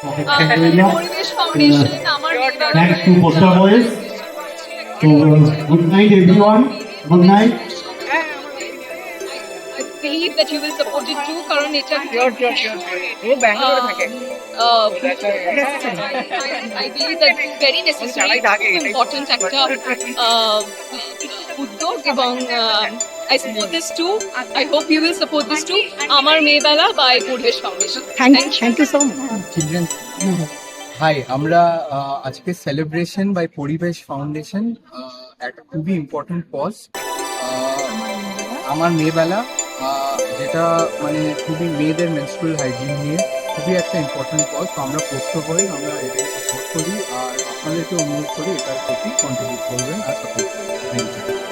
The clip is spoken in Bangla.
পরিবেশ ফাউন্ডেশন আমার Thanks to Posta Boys. So, good night, everyone. Good night. I believe that you will support it too কারণ এটা ও ব্যাঙ্গালোরে থাকে I believe that very necessary important একটা উদ্যোগ এবং I support this too. I hope you will support this too. আমার Meyebela by Paribesh foundation thank you so much children hi আমরা আজকে সেলিব্রেশন বাই পরিবেশ ফাউন্ডেশন একটা খুবই ইম্পর্টেন্ট কজ আমার মেয়েবেলা যেটা মানে খুবই মেয়েদের মেনস্ট্রুয়াল হাইজিন নিয়ে খুবই একটা ইম্পর্টেন্ট কজ। তো আমরা পোস্ট করি, আমরা এটাই সাপোর্ট করি আর আপনাদেরকে অনুরোধ করি এটার প্রতি কন্ট্রিবিউট করবেন আর সাপোর্ট করবেন। Thank you.